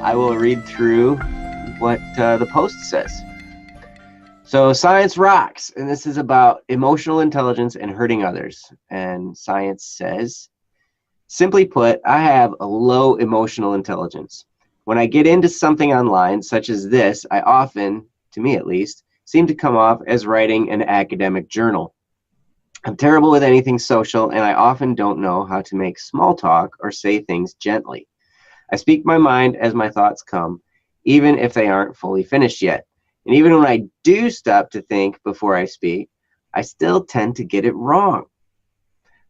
I will read through what the post says. So science rocks, and this is about emotional intelligence and hurting others. And science says, simply put, I have a low emotional intelligence. When I get into something online, such as this, I often, to me at least, seem to come off as writing an academic journal. I'm terrible with anything social, and I often don't know how to make small talk or say things gently. I speak my mind as my thoughts come, even if they aren't fully finished yet. And even when I do stop to think before I speak, I still tend to get it wrong.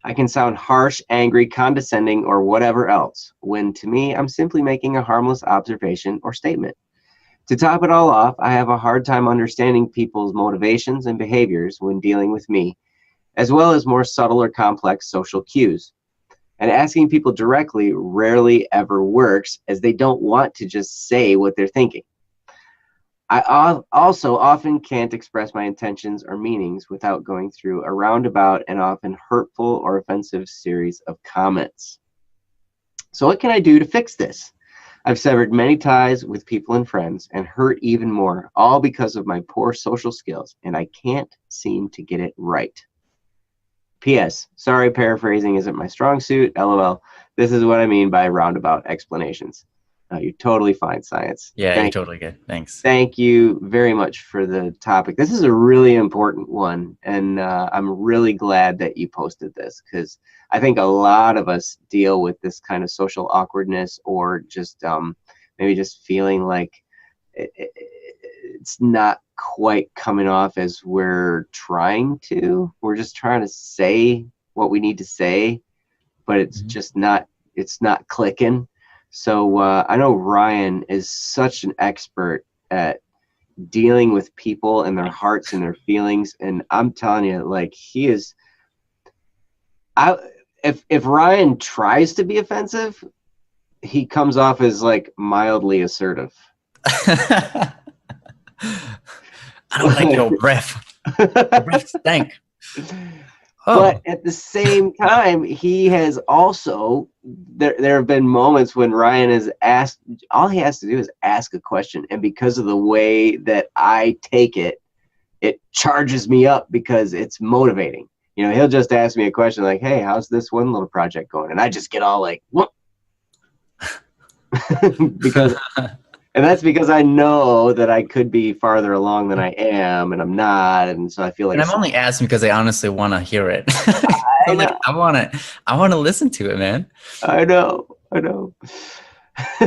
I can sound harsh, angry, condescending, or whatever else, when to me, I'm simply making a harmless observation or statement. To top it all off, I have a hard time understanding people's motivations and behaviors when dealing with me, as well as more subtle or complex social cues. And asking people directly rarely ever works, as they don't want to just say what they're thinking. I also often can't express my intentions or meanings without going through a roundabout and often hurtful or offensive series of comments. So what can I do to fix this? I've severed many ties with people and friends and hurt even more, all because of my poor social skills, and I can't seem to get it right. P.S. Sorry, paraphrasing isn't my strong suit. LOL. This is what I mean by roundabout explanations. You're totally fine, science. Yeah, you're totally good. Thanks. Thank you very much for the topic. This is a really important one, and I'm really glad that you posted this, because I think a lot of us deal with this kind of social awkwardness, or just maybe just feeling like it's not quite coming off as we're trying to. We're just trying to say what we need to say, but it's just not, it's not clicking. So I know Ryan is such an expert at dealing with people and their hearts and their feelings, and I'm telling you, like, he is. If Ryan tries to be offensive, he comes off as like mildly assertive. I don't like your breath. Your breath stank. But at the same time, he has also, there have been moments when Ryan has asked, all he has to do is ask a question. And because of the way that I take it, it charges me up because it's motivating. You know, he'll just ask me a question like, hey, how's this one little project going? And I just get all like, what? because And that's because I know that I could be farther along than I am, and I'm not, and so I feel like. And I'm only asking because I honestly want to hear it. I want to listen to it, man. I know.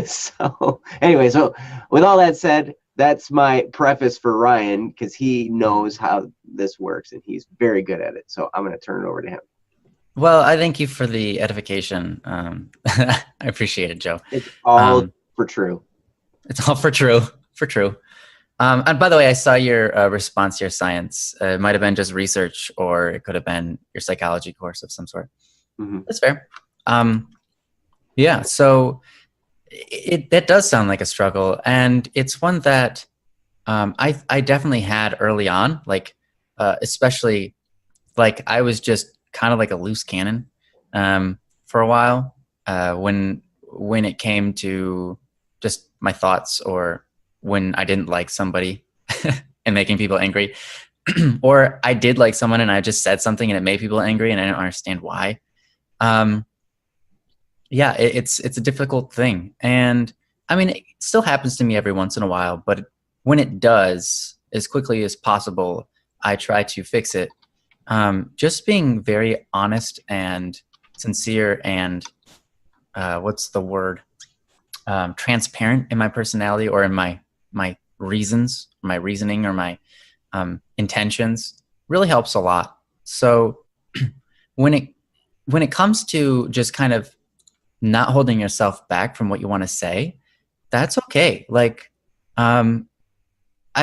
So anyway, so with all that said, that's my preface for Ryan, because he knows how this works and he's very good at it. So I'm going to turn it over to him. Well, I thank you for the edification. I appreciate it, Joe. It's all for true. It's all for true. And by the way, I saw your response to your science. It might have been just research, or it could have been your psychology course of some sort. Mm-hmm. That's fair. Yeah, so that does sound like a struggle. And it's one that I definitely had early on, like especially like I was just kind of like a loose cannon for a while when it came to just my thoughts, or when I didn't like somebody and making people angry, or I did like someone and I just said something and it made people angry and I don't understand why. Yeah, it's a difficult thing. And I mean, it still happens to me every once in a while, but when it does, as quickly as possible, I try to fix it. Just being very honest and sincere and what's the word? Transparent in my personality, or in my reasons, my reasoning, or my intentions really helps a lot. So when it comes to just kind of not holding yourself back from what you want to say, that's okay. Like, I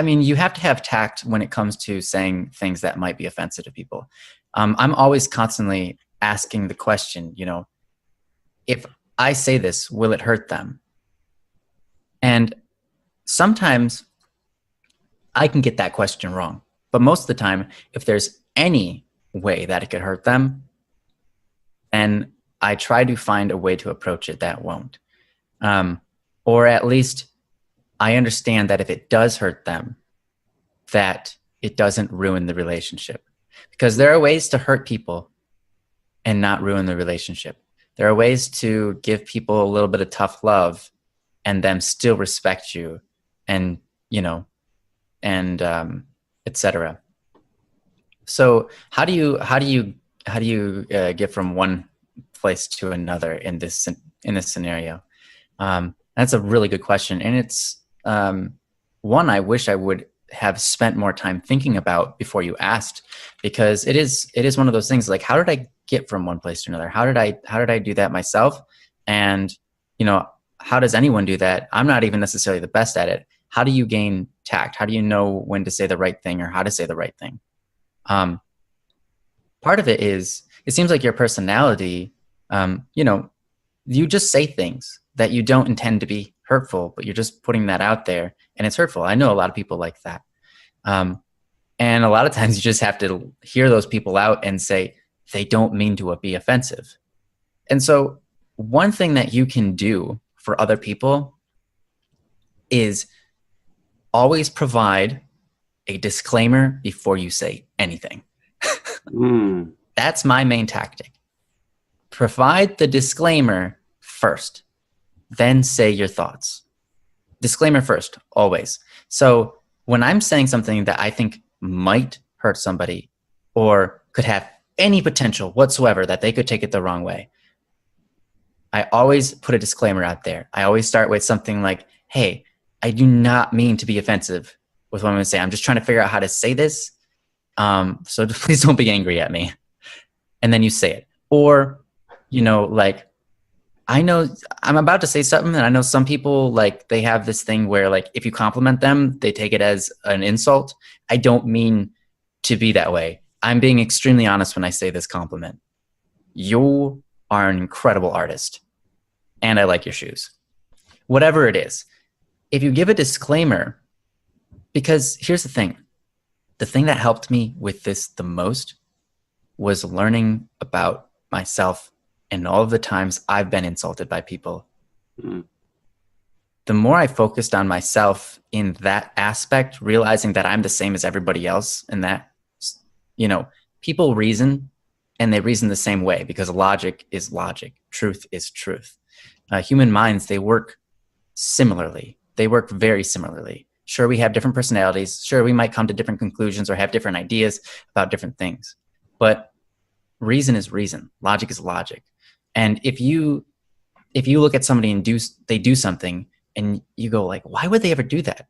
mean, you have to have tact when it comes to saying things that might be offensive to people. I'm always constantly asking the question, you know, if I say this, will it hurt them? And sometimes I can get that question wrong. But most of the time, if there's any way that it could hurt them, and I try to find a way to approach it that won't. or at least I understand that if it does hurt them, that it doesn't ruin the relationship. Because there are ways to hurt people and not ruin the relationship. There are ways to give people a little bit of tough love and them still respect you, and and etc. So how do you get from one place to another in this scenario? That's a really good question, and it's one I wish I would have spent more time thinking about before you asked, because it is one of those things like, how did I get from one place to another? How did I do that myself? And how does anyone do that? I'm not even necessarily the best at it. How do you gain tact? How do you know when to say the right thing or how to say the right thing? Part of it is, it seems like your personality, you just say things that you don't intend to be hurtful, but you're just putting that out there and it's hurtful. I know a lot of people like that. And a lot of times you just have to hear those people out and say, they don't mean to be offensive. And so one thing that you can do for other people is always provide a disclaimer before you say anything. That's my main tactic. Provide the disclaimer first, then say your thoughts. Disclaimer first, always. So when I'm saying something that I think might hurt somebody or could have any potential whatsoever that they could take it the wrong way, I always put a disclaimer out there. I always start with something like, hey, I do not mean to be offensive with what I'm going to say. I'm just trying to figure out how to say this. So please don't be angry at me. And then you say it. Or, like, I know I'm about to say something, and I know some people, like, they have this thing where, like, if you compliment them, they take it as an insult. I don't mean to be that way. I'm being extremely honest when I say this compliment. You are an incredible artist, and I like your shoes. Whatever it is, if you give a disclaimer, because here's the thing that helped me with this the most was learning about myself and all of the times I've been insulted by people. The more I focused on myself in that aspect, realizing that I'm the same as everybody else, and that, people reason, and they reason the same way because logic is logic. Truth is truth. Human minds, they work similarly. They work very similarly. Sure, we have different personalities. Sure, we might come to different conclusions or have different ideas about different things. But reason is reason. Logic is logic. And if you look at somebody and they do something and you go like, why would they ever do that?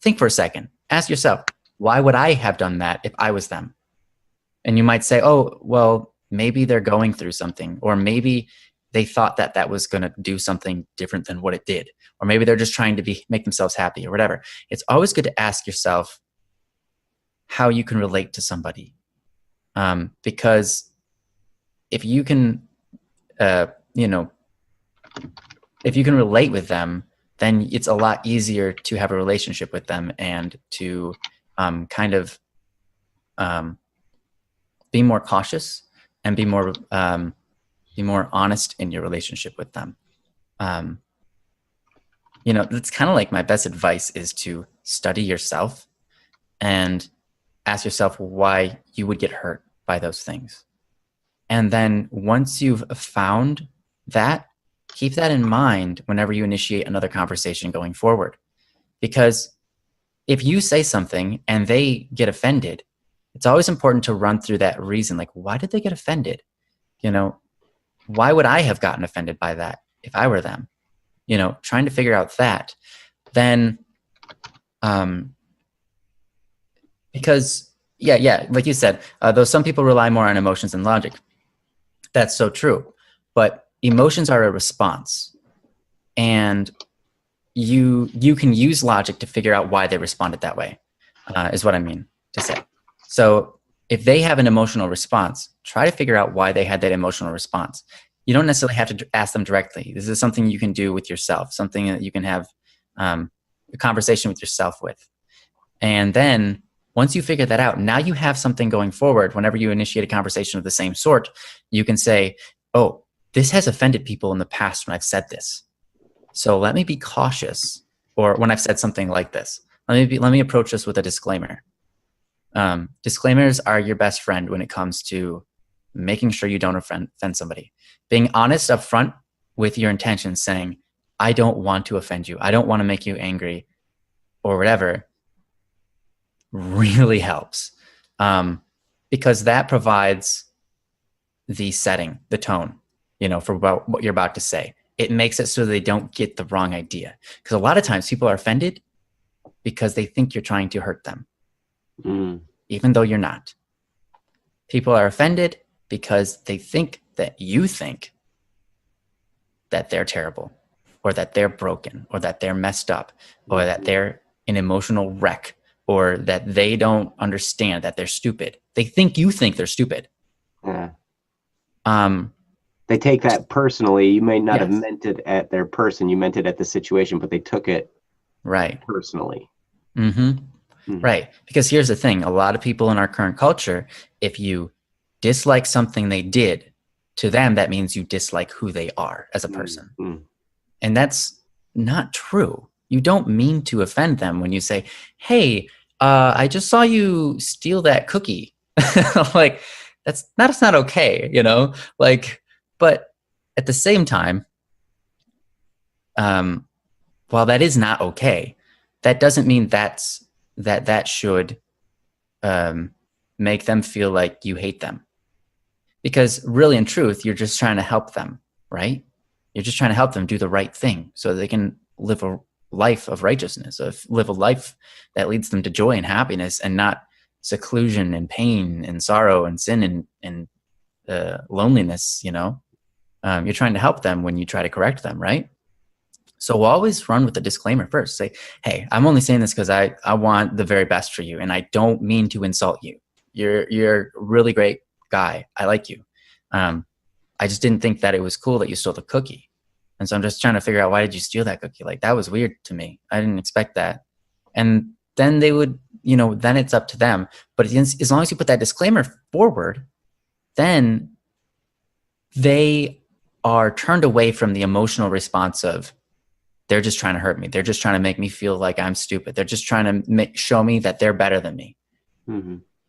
Think for a second. Ask yourself, why would I have done that if I was them? And you might say, oh, well, maybe they're going through something, or maybe they thought that was going to do something different than what it did. Or maybe they're just trying to make themselves happy or whatever. It's always good to ask yourself how you can relate to somebody. Because if you can, if you can relate with them, then it's a lot easier to have a relationship with them and to be more cautious and be more honest in your relationship with them. That's kind of like my best advice is to study yourself and ask yourself why you would get hurt by those things. And then once you've found that, keep that in mind whenever you initiate another conversation going forward. Because if you say something and they get offended, it's always important to run through that reason. Like, why did they get offended? Why would I have gotten offended by that if I were them? Trying to figure out that. Then, because, like you said, though some people rely more on emotions than logic. That's so true. But emotions are a response. And you can use logic to figure out why they responded that way, is what I mean to say. So if they have an emotional response, try to figure out why they had that emotional response. You don't necessarily have to ask them directly. This is something you can do with yourself, something that you can have a conversation with yourself with. And then once you figure that out, now you have something going forward. Whenever you initiate a conversation of the same sort, you can say, oh, this has offended people in the past when I've said this. So let me be cautious, or when I've said something like this, let me approach this with a disclaimer. Disclaimers are your best friend when it comes to making sure you don't offend somebody. Being honest up front with your intentions, saying, I don't want to offend you, I don't want to make you angry, or whatever, really helps. Because that provides the setting, the tone, for what you're about to say. It makes it so they don't get the wrong idea. Because a lot of times people are offended because they think you're trying to hurt them, even though you're not. People are offended because they think that you think that they're terrible, or that they're broken, or that they're messed up, or that they're an emotional wreck, or that they don't understand, that they're stupid. They think you think they're stupid. Yeah. They take that personally. You may not have meant it at their person. You meant it at the situation, but they took it personally. Right. Because here's the thing. A lot of people in our current culture, if you dislike something they did, to them, that means you dislike who they are as a person. And that's not true. You don't mean to offend them when you say, hey, I just saw you steal that cookie. Like, that's not okay, but at the same time, while that is not okay, that doesn't mean that should make them feel like you hate them. Because really, in truth, you're just trying to help them, right? You're just trying to help them do the right thing so they can live a life of righteousness, live a life that leads them to joy and happiness, and not seclusion and pain and sorrow and sin and loneliness. You're trying to help them when you try to correct them, right? So we'll always run with a disclaimer first. Say, hey, I'm only saying this because I want the very best for you, and I don't mean to insult you. You're a really great guy. I like you. I just didn't think that it was cool that you stole the cookie. And so I'm just trying to figure out, why did you steal that cookie? Like, that was weird to me. I didn't expect that. And then they would, then it's up to them. But as long as you put that disclaimer forward, then they are turned away from the emotional response of, they're just trying to hurt me. They're just trying to make me feel like I'm stupid. They're just trying to show me that they're better than me.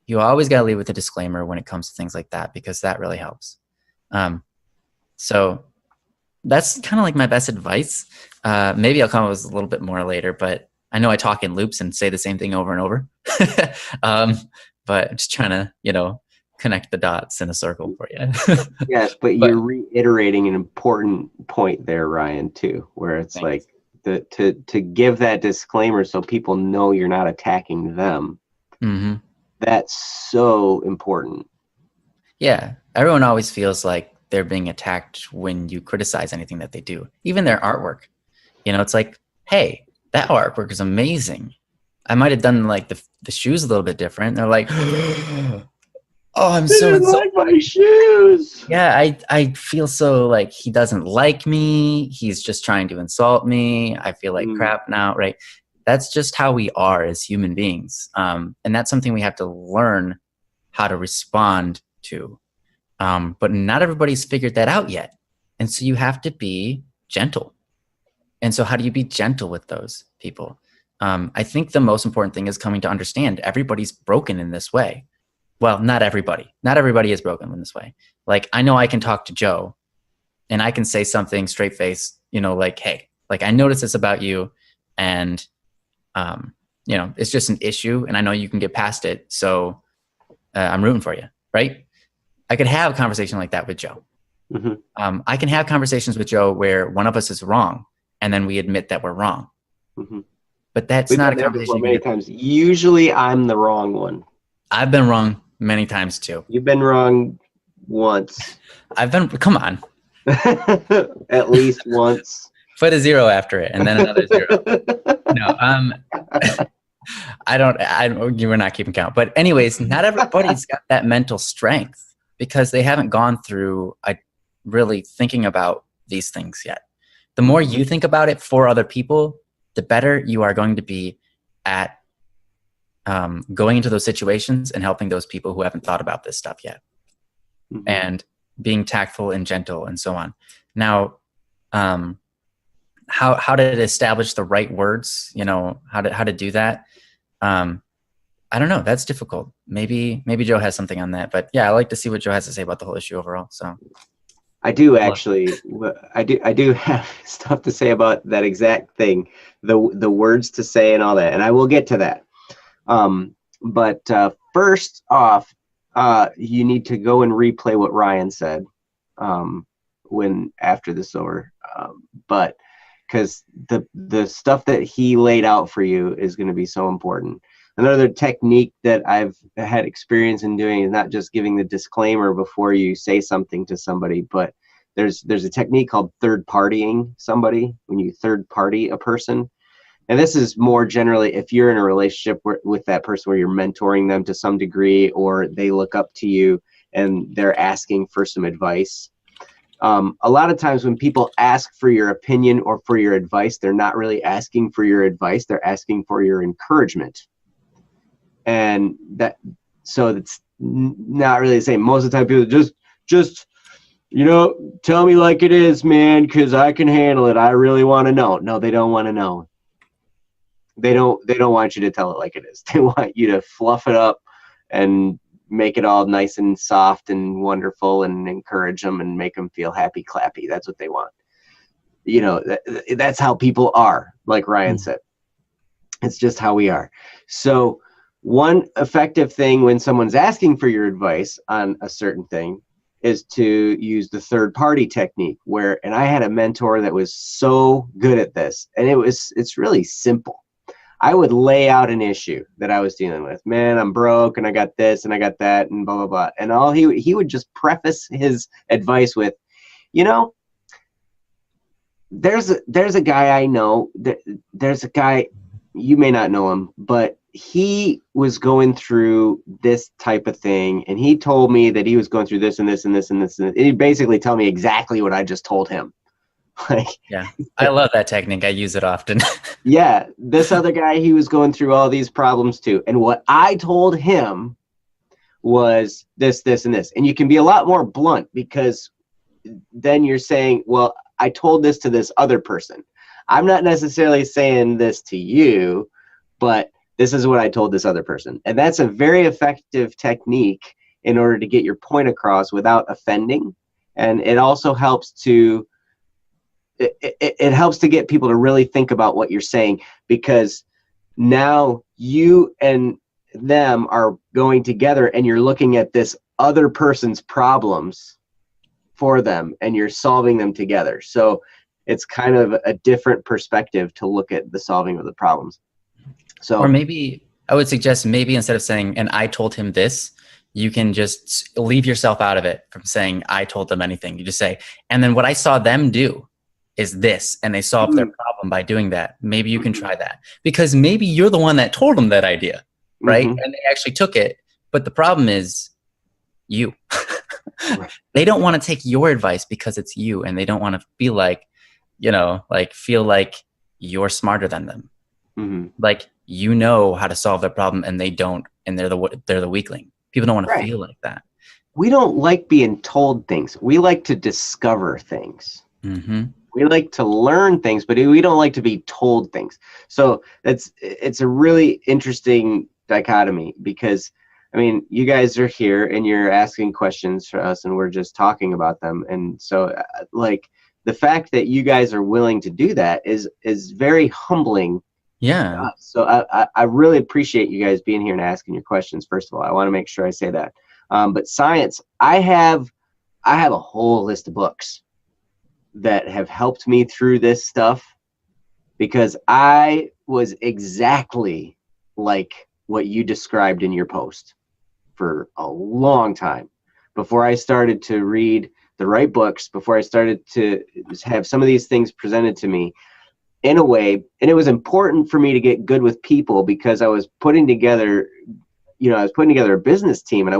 You always got to leave with a disclaimer when it comes to things like that, because that really helps. So that's kind of like my best advice. Maybe I'll come up with a little bit more later, but I know I talk in loops and say the same thing over and over. But I'm just trying to, connect the dots in a circle for you. Yes, but you're reiterating an important point there, Ryan, too, where it's like to give that disclaimer so people know you're not attacking them. That's so important. Yeah, everyone always feels like they're being attacked when you criticize anything that they do, even their artwork. It's like, hey, that artwork is amazing. I might have done like the shoes a little bit different. They're like, oh, I'm so insulted. Like my shoes. Yeah, I feel so like he doesn't like me. He's just trying to insult me. I feel like crap now, right? That's just how we are as human beings. And that's something we have to learn how to respond to. But not everybody's figured that out yet. And so you have to be gentle. And so how do you be gentle with those people? I think the most important thing is coming to understand everybody's broken in this way. Well, not everybody. Not everybody is broken in this way. Like, I know I can talk to Joe and I can say something straight face, like, hey, like, I noticed this about you, and, it's just an issue, and I know you can get past it. So I'm rooting for you, right? I could have a conversation like that with Joe. I can have conversations with Joe where one of us is wrong, and then we admit that we're wrong. But that's not a conversation. Many times. Usually I'm the wrong one. I've been wrong many times too. You've been wrong once. Come on. At least once. Put a 0 after it and then another 0. No, you were not keeping count. But anyways, not everybody's got that mental strength because they haven't gone through really thinking about these things yet. The more you think about it for other people, the better you are going to be at going into those situations and helping those people who haven't thought about this stuff yet, and being tactful and gentle and so on. Now, how to establish the right words, you know, how to do that. I don't know. That's difficult. Maybe Joe has something on that, but yeah, I like to see what Joe has to say about the whole issue overall. So I do actually. I do have stuff to say about that exact thing, the words to say and all that, and I will get to that. But first off, you need to go and replay what Ryan said when after this over. But because the stuff that he laid out for you is going to be so important. Another technique that I've had experience in doing is not just giving the disclaimer before you say something to somebody, but there's a technique called third partying somebody, when you third party a person. And this is more generally if you're in a relationship with that person where you're mentoring them to some degree, or they look up to you and they're asking for some advice. A lot of times when people ask for your opinion or for your advice, they're not really asking for your advice. They're asking for your encouragement. And so it's not really the same. Most of the time people just, you know, tell me like it is, man, because I can handle it. I really want to know. No, they don't want to know. They don't want you to tell it like it is. They want you to fluff it up and make it all nice and soft and wonderful and encourage them and make them feel happy clappy. That's what they want. You know, that's how people are, like Ryan said. It's just how we are. So one effective thing when someone's asking for your advice on a certain thing is to use the third party technique, and I had a mentor that was so good at this, and it's really simple. I would lay out an issue that I was dealing with. Man, I'm broke and I got this and I got that and blah, blah, blah. And all he would just preface his advice with, you know, there's a guy I know, there's a guy, you may not know him, but he was going through this type of thing, and he told me that he was going through this and this and this and this. And he'd basically tell me exactly what I just told him. Like, yeah, I love that technique. I use it often. Yeah, this other guy, he was going through all these problems too. And what I told him was this, this, and this. And you can be a lot more blunt, because then you're saying, well, I told this to this other person. I'm not necessarily saying this to you, but this is what I told this other person. And that's a very effective technique in order to get your point across without offending. And it also helps to it helps to get people to really think about what you're saying, because now you and them are going together and you're looking at this other person's problems for them and you're solving them together. So it's kind of a different perspective to look at the solving of the problems. So, or maybe I would suggest, maybe instead of saying, and I told him this, you can just leave yourself out of it from saying, I told them anything. You just say, and then what I saw them do is this, and they solved their problem by doing that. Maybe you can try that, because maybe you're the one that told them that idea, right? And they actually took it. But the problem is you. They don't want to take your advice because it's you, and they don't want to feel like, you know, like feel like you're smarter than them. Like, you know how to solve their problem and they don't, and they're the weakling. People don't want to feel like that. We don't like being told things. We like to discover things. We like to learn things, but we don't like to be told things. So it's a really interesting dichotomy, because I mean, you guys are here and you're asking questions for us and we're just talking about them. And so like the fact that you guys are willing to do that is very humbling. Yeah. So I really appreciate you guys being here and asking your questions. First of all, I want to make sure I say that. But science, I have a whole list of books that have helped me through this stuff, because I was exactly like what you described in your post for a long time before I started to read the right books, before I started to have some of these things presented to me in a way. And it was important for me to get good with people, because I was putting together, a business team, and I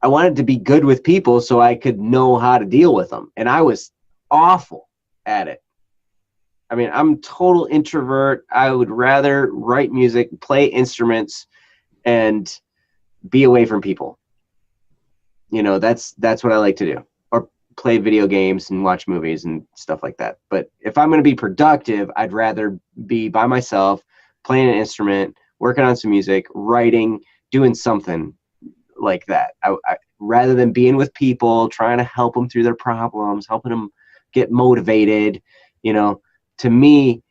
wanted to be good with people so I could know how to deal with them. And I was awful at it. I mean, I'm total introvert. I would rather write music, play instruments, and be away from people. You know, that's what I like to do. Or play video games and watch movies and stuff like that. But if I'm going to be productive, I'd rather be by myself, playing an instrument, working on some music, writing, doing something like that. Rather than being with people, trying to help them through their problems, helping them get motivated, to me,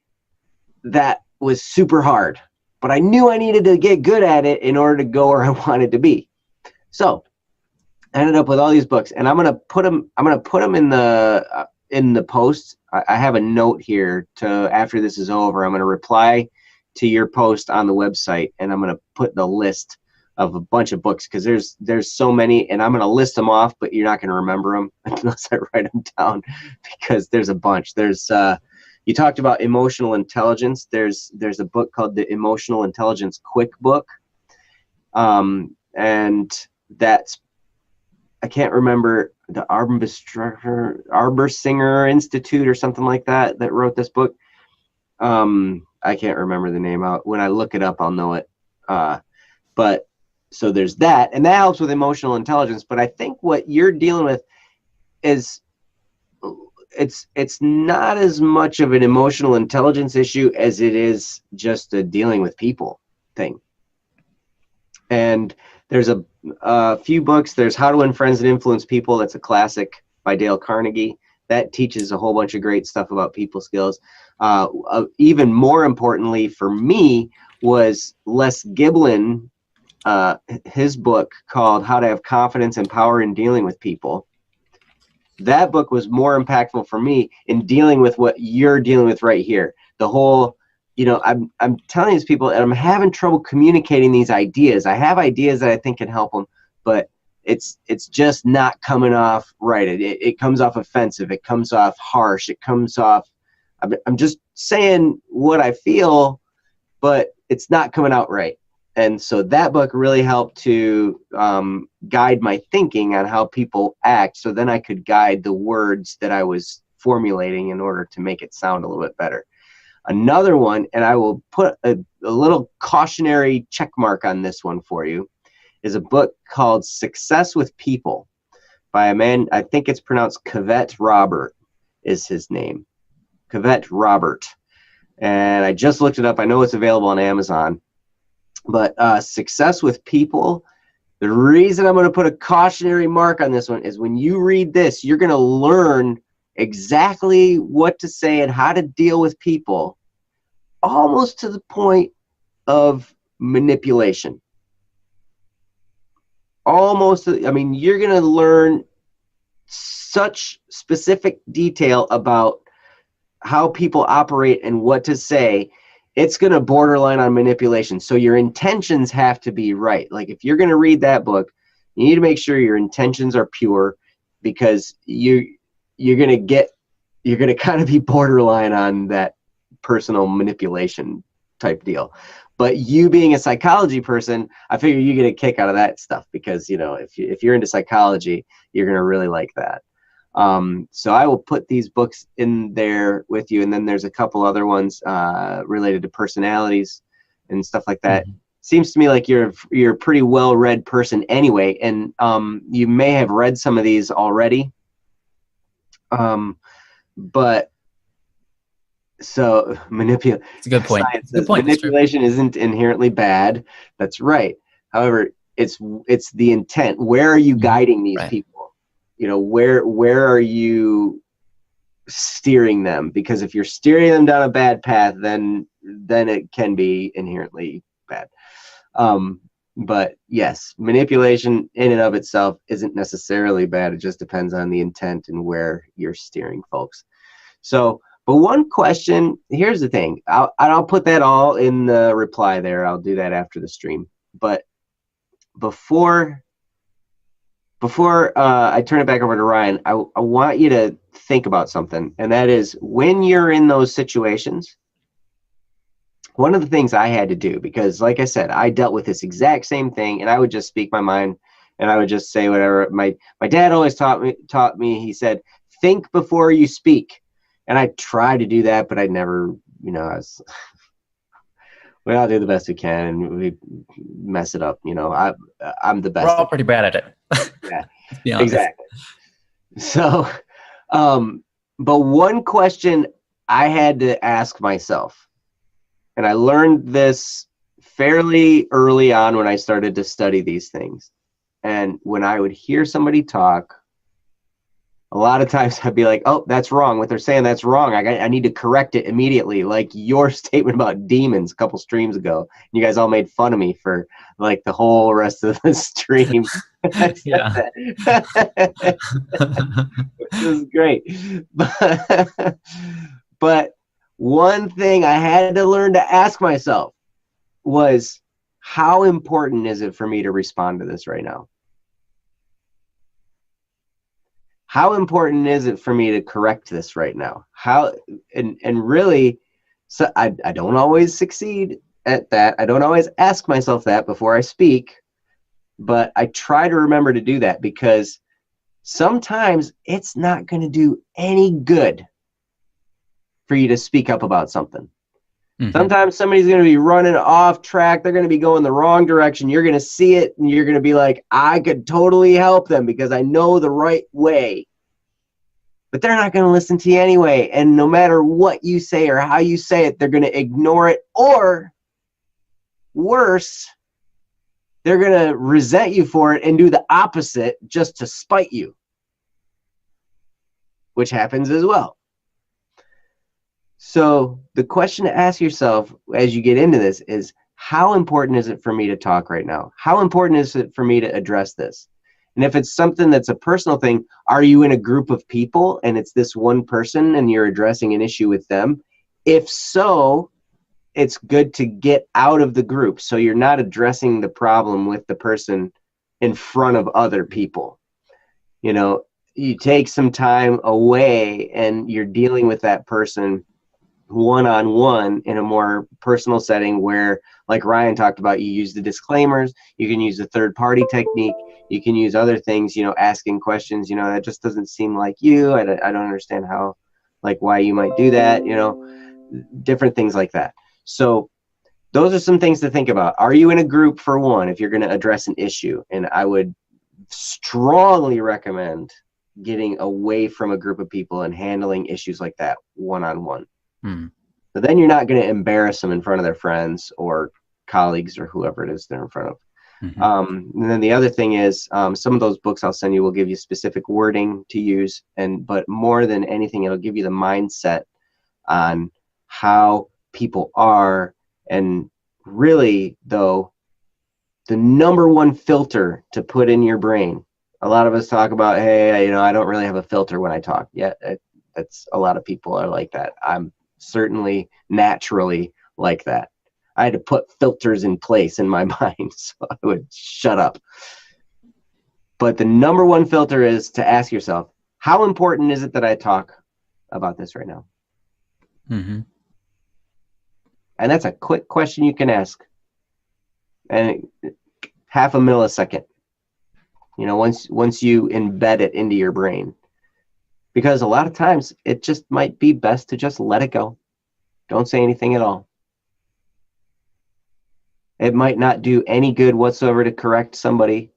that was super hard. But I knew I needed to get good at it in order to go where I wanted to be. So I ended up with all these books, and I'm gonna put them in the post. I have a note here to, after this is over, I'm gonna reply to your post on the website, and I'm gonna put the list of a bunch of books, because there's so many, and I'm gonna list them off, but you're not gonna remember them unless I write them down, because there's a bunch. There's you talked about emotional intelligence. There's a book called the Emotional Intelligence Quick Book, and that's, I can't remember, the Arborsinger Institute or something like that wrote this book. I can't remember the name. When I look it up, I'll know it. But so there's that, and that helps with emotional intelligence. But I think what you're dealing with is it's not as much of an emotional intelligence issue as it is just a dealing with people thing. And there's a few books. There's How to Win Friends and Influence People. That's a classic by Dale Carnegie. That teaches a whole bunch of great stuff about people skills. Even more importantly for me was Les Giblin, his book called How to Have Confidence and Power in Dealing with People. That book was more impactful for me in dealing with what you're dealing with right here. The whole, I'm telling these people, and I'm having trouble communicating these ideas. I have ideas that I think can help them, but it's just not coming off right. It comes off offensive. It comes off harsh. It comes off, I'm just saying what I feel, but it's not coming out right. And so that book really helped to guide my thinking on how people act, so then I could guide the words that I was formulating in order to make it sound a little bit better. Another one, and I will put a little cautionary check mark on this one for you, is a book called Success with People by a man, I think it's pronounced Cavett Robert is his name. Cavett Robert. And I just looked it up. I know it's available on Amazon. But Success with People, the reason I'm going to put a cautionary mark on this one is when you read this, you're going to learn exactly what to say and how to deal with people, almost to the point of manipulation. Almost, I mean, you're going to learn such specific detail about how people operate and what to say. It's going to borderline on manipulation. So your intentions have to be right. Like if you're going to read that book, you need to make sure your intentions are pure, because you're going to kind of be borderline on that personal manipulation type deal. But you being a psychology person, I figure you get a kick out of that stuff, because if you're into psychology, you're going to really like that. So I will put these books in there with you, and then there's a couple other ones related to personalities and stuff like that. Mm-hmm. Seems to me like you're a pretty well-read person anyway, and you may have read some of these already. But so it's a good point. Manipulation isn't inherently bad. That's right. However, it's the intent. Where are you guiding these people? Where are you steering them? Because if you're steering them down a bad path, then it can be inherently bad. But yes, manipulation in and of itself isn't necessarily bad. It just depends on the intent and where you're steering folks. So, but one question, here's the thing. I'll put that all in the reply there. I'll do that after the stream. But before I turn it back over to Ryan, I want you to think about something, and that is, when you're in those situations, one of the things I had to do, because like I said, I dealt with this exact same thing, and I would just speak my mind, and I would just say whatever. My dad always taught me, he said, think before you speak. And I tried to do that, but I never, we all do the best we can, and we mess it up. I'm the best. We're all pretty bad at it. Yeah, exactly. So, but one question I had to ask myself, and I learned this fairly early on when I started to study these things. And when I would hear somebody talk, a lot of times I'd be like, oh, that's wrong. What they're saying, that's wrong. I need to correct it immediately. Like your statement about demons a couple streams ago. You guys all made fun of me for like the whole rest of the stream. Yeah. This is great. But one thing I had to learn to ask myself was, how important is it for me to respond to this right now? How important is it for me to correct this right now? And really, so I don't always succeed at that. I don't always ask myself that before I speak, but I try to remember to do that, because sometimes it's not going to do any good for you to speak up about something. Mm-hmm. Sometimes somebody's going to be running off track. They're going to be going the wrong direction. You're going to see it and you're going to be like, I could totally help them because I know the right way. But they're not going to listen to you anyway. And no matter what you say or how you say it, they're going to ignore it. Or worse, they're going to resent you for it and do the opposite just to spite you, which happens as well. So the question to ask yourself as you get into this is, how important is it for me to talk right now? How important is it for me to address this? And if it's something that's a personal thing, are you in a group of people and it's this one person and you're addressing an issue with them? If so, it's good to get out of the group so you're not addressing the problem with the person in front of other people. You know, you take some time away and you're dealing with that person one-on-one in a more personal setting where, like Ryan talked about, you use the disclaimers, you can use the third-party technique, you can use other things, you know, asking questions, you know, that just doesn't seem like you. I don't understand how, like, why you might do that, you know, different things like that. So those are some things to think about. Are you in a group, for one, if you're going to address an issue? And I would strongly recommend getting away from a group of people and handling issues like that one-on-one. So then you're not going to embarrass them in front of their friends or colleagues or whoever it is they're in front of. Mm-hmm. And then the other thing is, some of those books I'll send you will give you specific wording to use, but more than anything, it'll give you the mindset on how people are. And really, though, the number one filter to put in your brain. A lot of us talk about, hey, you know, I don't really have a filter when I talk. Yeah, that's a lot of people are like that. I'm certainly naturally like that. I had to put filters in place in my mind so I would shut up. But the number one filter is to ask yourself, how important is it that I talk about this right now? Mm-hmm. And that's a quick question you can ask. And half a millisecond, you know, once you embed it into your brain. Because a lot of times it just might be best to just let it go. Don't say anything at all. It might not do any good whatsoever to correct somebody.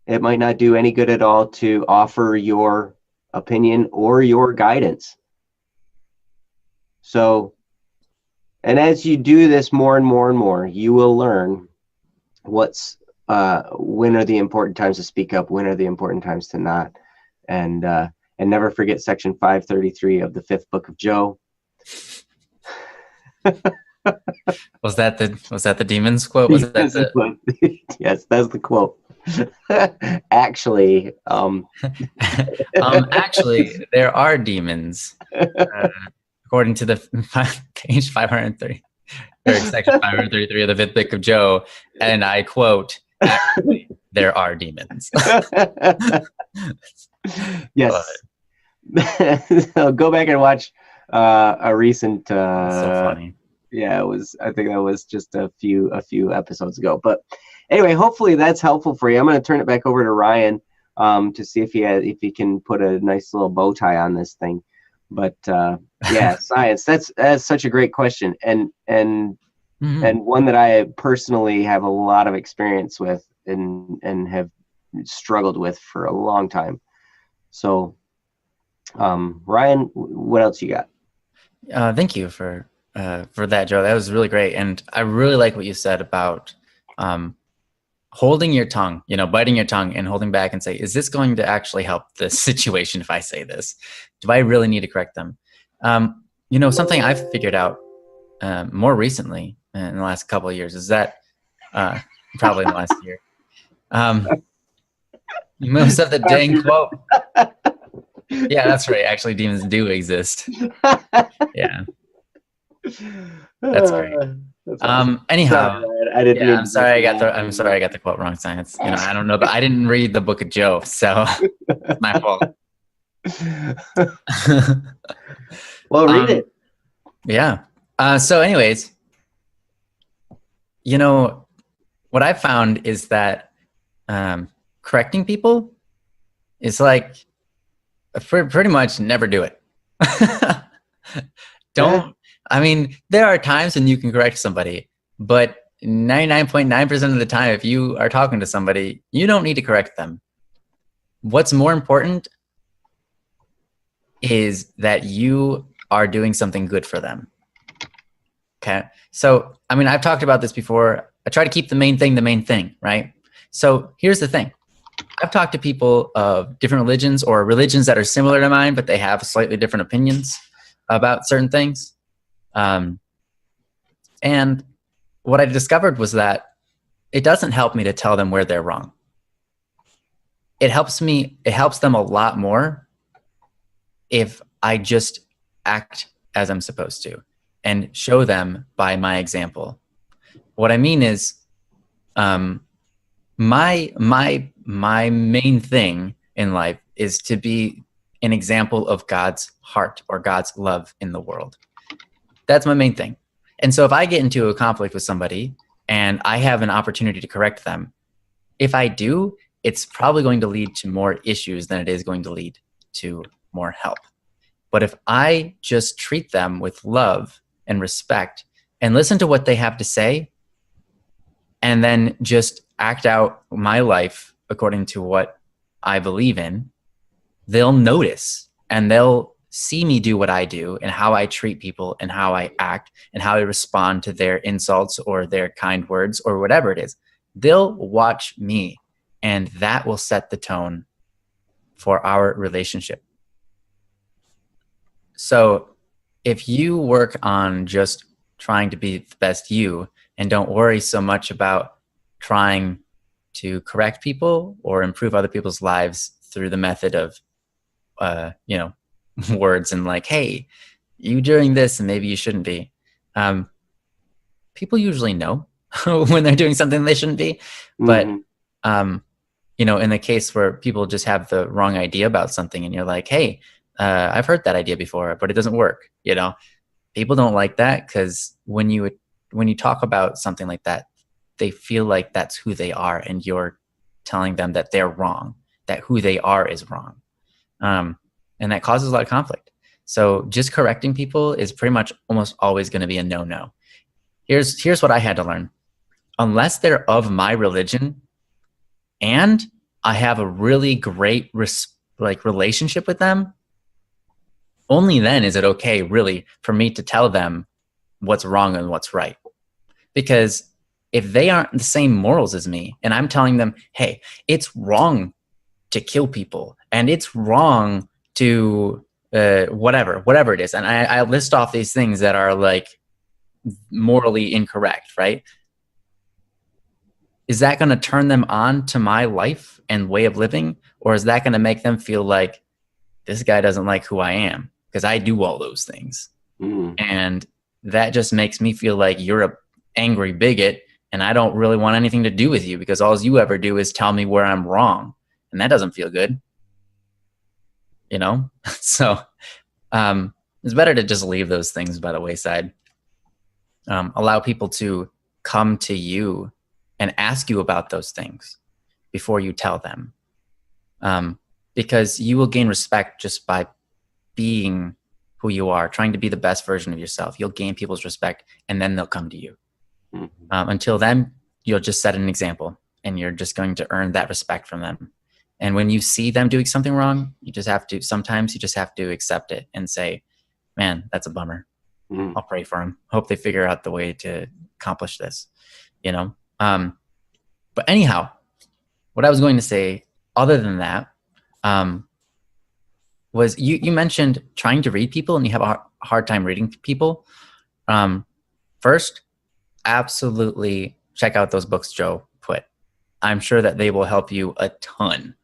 It might not do any good at all to offer your opinion or your guidance. So, and as you do this more and more and more, you will learn when are the important times to speak up, when are the important times to not. And never forget section 533 of the 5th book of Job. Was that the demon's quote? Was that Yes, that's the quote. Actually, actually, there are demons, according to the page 530, or section 533 of the 5th book of Job, and I quote, actually, there are demons. Yes. So go back and watch a recent. So funny. Yeah, I think that was just a few episodes ago. But anyway, hopefully that's helpful for you. I'm going to turn it back over to Ryan to see if he can put a nice little bow tie on this thing. But yeah, science. That's such a great question, and mm-hmm. and one that I personally have a lot of experience with, and have struggled with for a long time. So, Ryan, what else you got? Thank you for that, Joe. That was really great, and I really like what you said about holding your tongue. Biting your tongue and holding back and say, "Is this going to actually help the situation if I say this? Do I really need to correct them?" Something I've figured out more recently in the last couple of years is that probably in the last year. Most of the dang quote. Yeah, that's right. Actually, demons do exist. Yeah, that's great. That's awesome. Anyhow, Sorry, I didn't mean I'm sorry. I'm sorry. I got the quote wrong. Science. I don't know, but I didn't read the book of Job, so it's my fault. Well, read it. Yeah. So, anyways, what I found is that correcting people is like pretty much never do it. I mean, there are times when you can correct somebody, but 99.9% of the time, if you are talking to somebody, you don't need to correct them. What's more important is that you are doing something good for them. Okay. So, I mean, I've talked about this before. I try to keep the main thing, right? So here's the thing. I've talked to people of different religions or religions that are similar to mine, but they have slightly different opinions about certain things. And what I discovered was that it doesn't help me to tell them where they're wrong. It helps them a lot more if I just act as I'm supposed to and show them by my example. What I mean is, my main thing in life is to be an example of God's heart or God's love in the world. That's my main thing. And so if I get into a conflict with somebody and I have an opportunity to correct them, if I do, it's probably going to lead to more issues than it is going to lead to more help. But if I just treat them with love and respect and listen to what they have to say, and then just act out my life according to what I believe in, they'll notice and they'll see me do what I do and how I treat people and how I act and how I respond to their insults or their kind words or whatever it is. They'll watch me, and that will set the tone for our relationship. So if you work on just trying to be the best you and don't worry so much about trying to correct people or improve other people's lives through the method of, words and like, hey, you doing this and maybe you shouldn't be. People usually know when they're doing something they shouldn't be. But, in the case where people just have the wrong idea about something and you're like, hey, I've heard that idea before, but it doesn't work. People don't like that because when you talk about something like that, they feel like that's who they are and you're telling them that they're wrong, that who they are is wrong. And that causes a lot of conflict. So just correcting people is pretty much almost always going to be a no-no. Here's what I had to learn. Unless they're of my religion and I have a really great relationship with them, only then is it okay really for me to tell them what's wrong and what's right. Because if they aren't the same morals as me and I'm telling them, hey, it's wrong to kill people and it's wrong to whatever it is. And I list off these things that are like morally incorrect, right? Is that going to turn them on to my life and way of living? Or is that going to make them feel like this guy doesn't like who I am because I do all those things? And that just makes me feel like you're a angry bigot and I don't really want anything to do with you because all you ever do is tell me where I'm wrong. And that doesn't feel good. So it's better to just leave those things by the wayside. Allow people to come to you and ask you about those things before you tell them. Because you will gain respect just by being who you are, trying to be the best version of yourself. You'll gain people's respect and then they'll come to you. Until then, you'll just set an example and you're just going to earn that respect from them. And when you see them doing something wrong, sometimes you just have to accept it and say, man, that's a bummer. Mm. I'll pray for them. Hope they figure out the way to accomplish this, you know? But anyhow, what I was going to say, other than that, was you mentioned trying to read people and you have a hard time reading people. First, absolutely check out those books Joe put. I'm sure that they will help you a ton.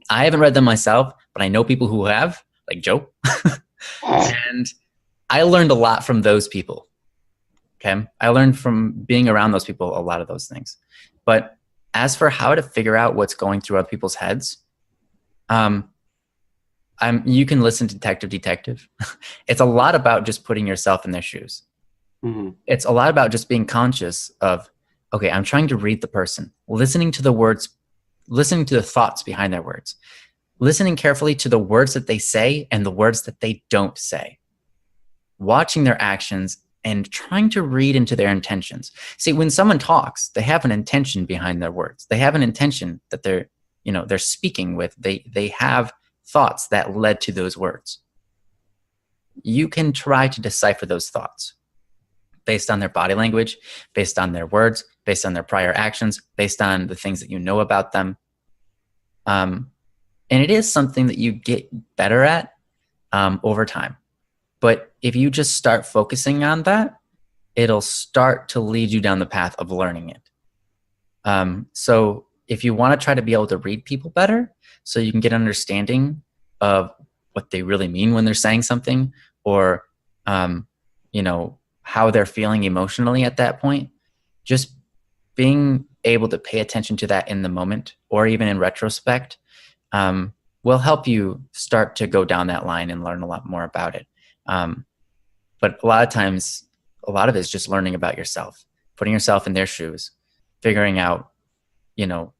I haven't read them myself, but I know people who have, like Joe. And I learned a lot from those people. Okay. I learned from being around those people a lot of those things. But as for how to figure out what's going through other people's heads, you can listen to Detective. It's a lot about just putting yourself in their shoes. Mm-hmm. It's a lot about just being conscious of, okay, I'm trying to read the person, listening to the words, listening to the thoughts behind their words, listening carefully to the words that they say and the words that they don't say, watching their actions and trying to read into their intentions. See, when someone talks, they have an intention behind their words. They have an intention that they're speaking with. They have thoughts that led to those words. You can try to decipher those thoughts based on their body language, based on their words, based on their prior actions, based on the things that you know about them. And it is something that you get better at over time. But if you just start focusing on that, it'll start to lead you down the path of learning it. So if you want to try to be able to read people better, so you can get an understanding of what they really mean when they're saying something, or how they're feeling emotionally at that point, just being able to pay attention to that in the moment or even in retrospect will help you start to go down that line and learn a lot more about it. But a lot of times, a lot of it is just learning about yourself, putting yourself in their shoes, figuring out,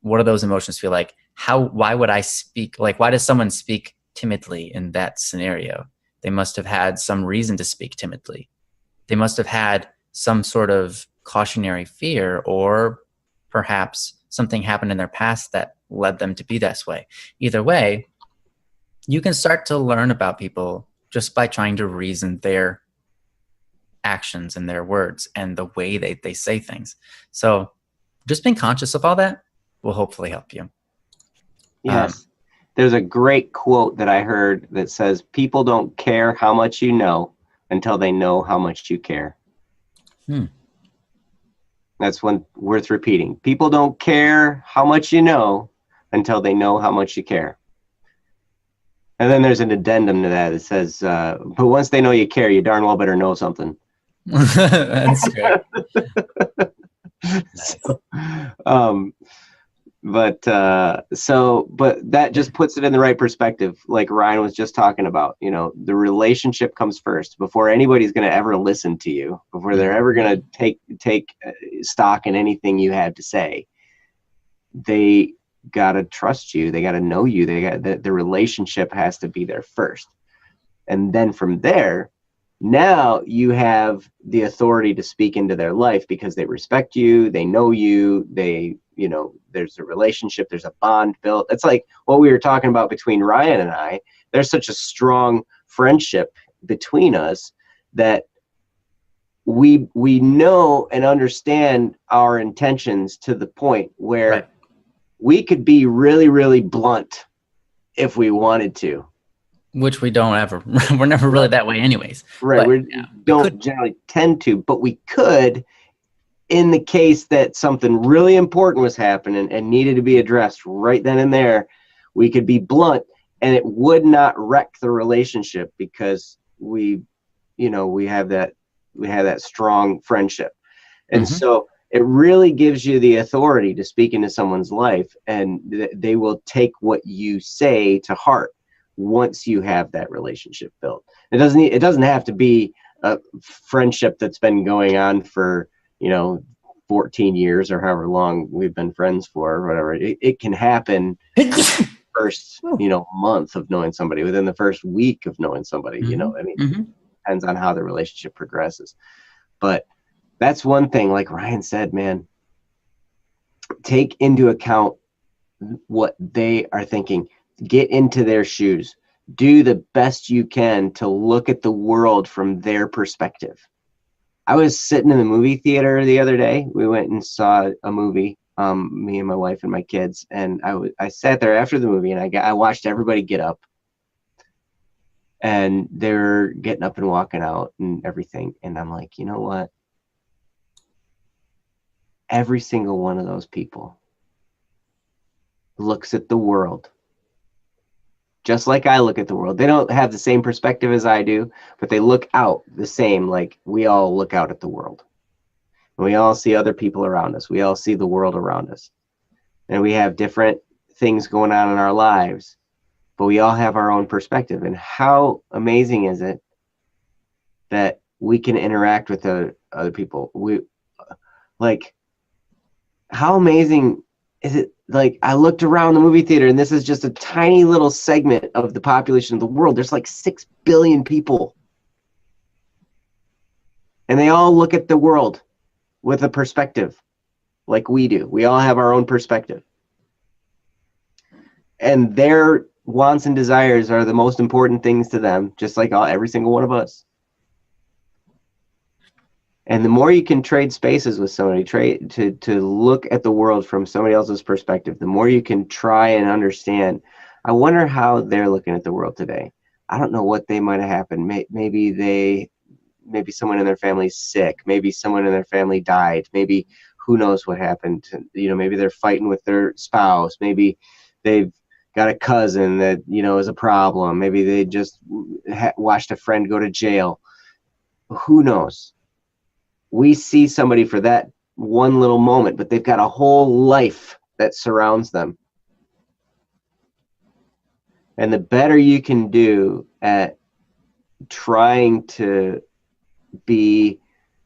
what do those emotions feel like? Why would I speak? Like, why does someone speak timidly in that scenario? They must have had some reason to speak timidly. They must have had some sort of cautionary fear, or perhaps something happened in their past that led them to be this way. Either way, you can start to learn about people just by trying to reason their actions and their words and the way they say things. So just being conscious of all that will hopefully help you. Yes. There's a great quote that I heard that says, people don't care how much you know until they know how much you care. That's one worth repeating. People don't care how much you know until they know how much you care. And then there's an addendum to that. It says, but once they know you care, you darn well better know something. That's great. Nice. But that just puts it in the right perspective. Like Ryan was just talking about, the relationship comes first before anybody's going to ever listen to you, before they're ever going to take stock in anything you have to say. They got to trust you. They got to know you. The relationship has to be there first. And then from there, now you have the authority to speak into their life because they respect you. They know you. There's a relationship. There's a bond built. It's like what we were talking about between Ryan and I. There's such a strong friendship between us that we know and understand our intentions to the point where we could be really, really blunt if we wanted to. Which we don't ever. We're never really that way anyways. Right. We don't generally tend to, but we could in the case that something really important was happening and needed to be addressed right then and there. We could be blunt and it would not wreck the relationship because we have that strong friendship. And so it really gives you the authority to speak into someone's life, and they will take what you say to heart once you have that relationship built. It doesn't have to be a friendship that's been going on for 14 years or however long we've been friends for, or whatever. It can happen first month of knowing somebody, within the first week of knowing somebody. Depends on how the relationship progresses. But that's one thing, like Ryan said, man, take into account what they are thinking. Get into their shoes. Do the best you can to look at the world from their perspective. I was sitting in the movie theater the other day. We went and saw a movie, me and my wife and my kids, and I sat there after the movie, and I watched everybody get up, and they're getting up and walking out and everything, and I'm like, you know what? Every single one of those people looks at the world just like I look at the world. They don't have the same perspective as I do, but they look out the same, like we all look out at the world. And we all see other people around us. We all see the world around us. And we have different things going on in our lives, but we all have our own perspective. And how amazing is it that we can interact with other people? How amazing is it? Like, I looked around the movie theater, and this is just a tiny little segment of the population of the world. There's like 6 billion people. And they all look at the world with a perspective like we do. We all have our own perspective. And their wants and desires are the most important things to them, just like every single one of us. And the more you can trade spaces with somebody, to look at the world from somebody else's perspective, the more you can try and understand. I wonder how they're looking at the world today. I don't know what they might have happened. Maybe someone in their family's sick. Maybe someone in their family died. Maybe who knows what happened. Maybe they're fighting with their spouse. Maybe they've got a cousin that, is a problem. Maybe they just watched a friend go to jail. Who knows? We see somebody for that one little moment, but they've got a whole life that surrounds them. And the better you can do at trying to be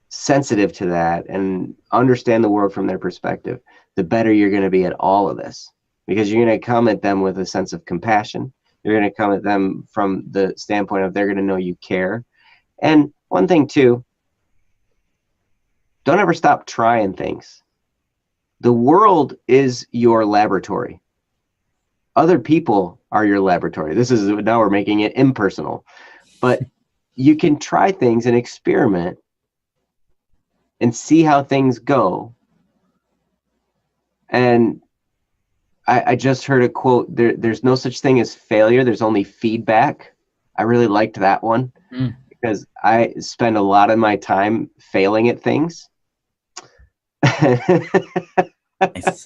sensitive to that and understand the world from their perspective, the better you're going to be at all of this, because you're going to come at them with a sense of compassion. You're going to come at them from the standpoint of they're going to know you care. And one thing too, don't ever stop trying things. The world is your laboratory. Other people are your laboratory. Now we're making it impersonal, but you can try things and experiment and see how things go. And I just heard a quote, there's no such thing as failure. There's only feedback. I really liked that one because I spend a lot of my time failing at things. Nice.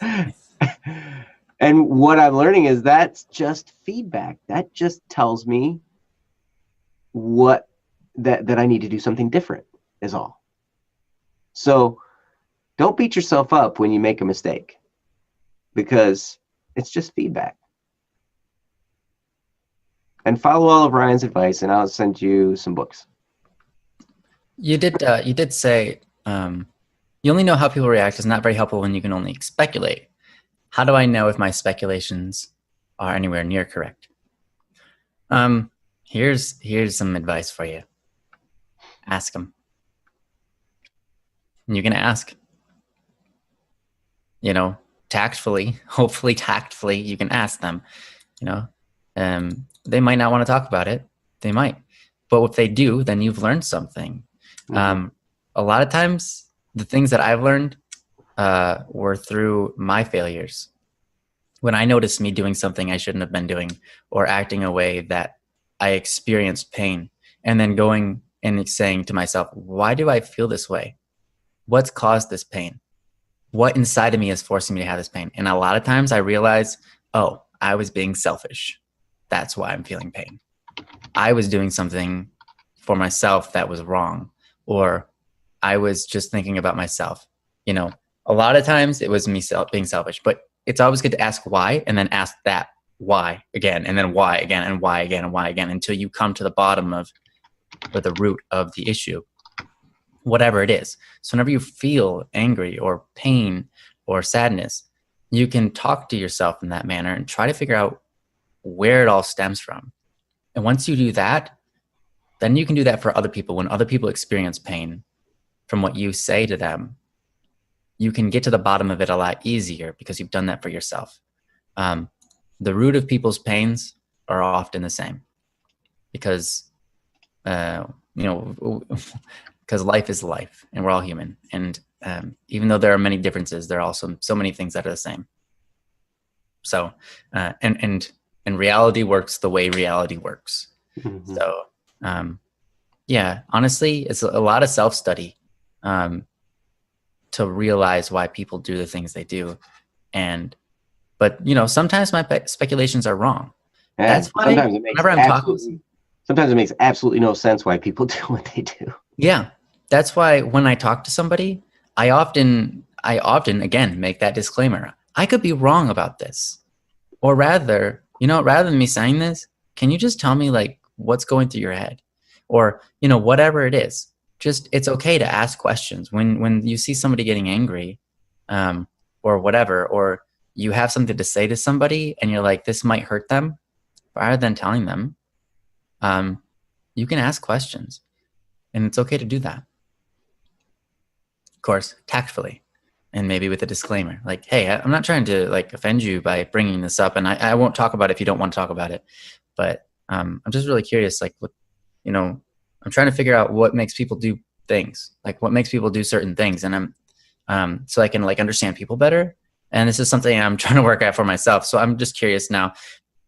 And what I'm learning is that's just feedback. That just tells me that I need to do something different is all. So don't beat yourself up when you make a mistake, because it's just feedback. And follow all of Ryan's advice, and I'll send you some books. You did say you only know how people react is not very helpful when you can only speculate. How do I know if my speculations are anywhere near correct? Here's some advice for you. Ask them. You can ask. Tactfully, hopefully tactfully, you can ask them. They might not want to talk about it. They might, but if they do, then you've learned something. Mm-hmm. A lot of times, the things that I've learned were through my failures. When I noticed me doing something I shouldn't have been doing, or acting a way that I experienced pain, and then going and saying to myself, why do I feel this way? What's caused this pain? What inside of me is forcing me to have this pain? And a lot of times I realize, oh, I was being selfish. That's why I'm feeling pain. I was doing something for myself that was wrong, or I was just thinking about myself. A lot of times it was me being selfish, but it's always good to ask why, and then ask that why again, and then why again, and why again, and why again, until you come to the bottom of, or the root of the issue, whatever it is. So whenever you feel angry or pain or sadness, you can talk to yourself in that manner and try to figure out where it all stems from. And once you do that, then you can do that for other people. When other people experience pain from what you say to them, you can get to the bottom of it a lot easier because you've done that for yourself. The root of people's pains are often the same because, because life is life and we're all human. And even though there are many differences, there are also so many things that are the same. So, and reality works the way reality works. Mm-hmm. So, yeah, honestly, it's a lot of self-study to realize why people do the things they do. But sometimes my speculations are wrong. Yeah, that's why sometimes it makes absolutely no sense why people do what they do. Yeah, that's why when I talk to somebody, I often again make that disclaimer. I could be wrong about this, or rather than me saying this, can you just tell me like what's going through your head, or whatever it is. Just it's okay to ask questions when you see somebody getting angry, or whatever, or you have something to say to somebody and you're like, this might hurt them. Rather than telling them, you can ask questions, and it's okay to do that. Of course, tactfully, and maybe with a disclaimer, like, hey, I'm not trying to like offend you by bringing this up, and I won't talk about it if you don't want to talk about it. But I'm just really curious, like, what, I'm trying to figure out what makes people do things, like what makes people do certain things, and so I can like understand people better. And this is something I'm trying to work out for myself. So I'm just curious now,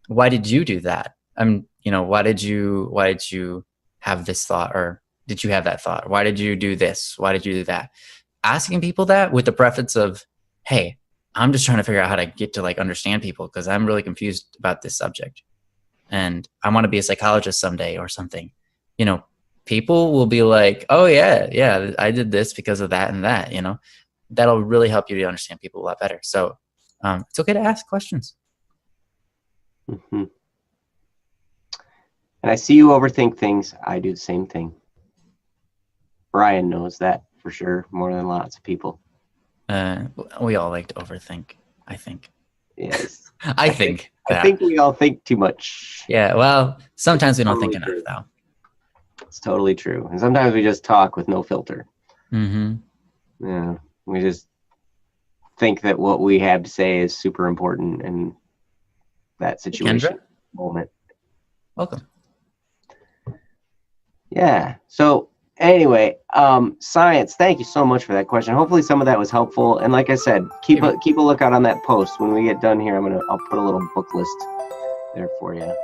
why did you do that? Why did you have this thought, or did you have that thought? Why did you do this? Why did you do that? Asking people that with the preface of, hey, I'm just trying to figure out how to get to like understand people because I'm really confused about this subject. And I want to be a psychologist someday or something. People will be like, oh yeah, I did this because of that and that, that'll really help you to understand people a lot better. So it's okay to ask questions. Mm-hmm. And I see you overthink things. I do the same thing. Brian knows that for sure, more than lots of people. We all like to overthink, I think. Yes. I think we all think too much. Yeah, well, sometimes we don't think enough, though. It's totally true. And sometimes we just talk with no filter. Mm-hmm. Yeah, we just think that what we have to say is super important in that situation, moment. Welcome. Yeah. So anyway, science, thank you so much for that question. Hopefully some of that was helpful. And like I said, keep a lookout on that post. When we get done here, I'll put a little book list there for you.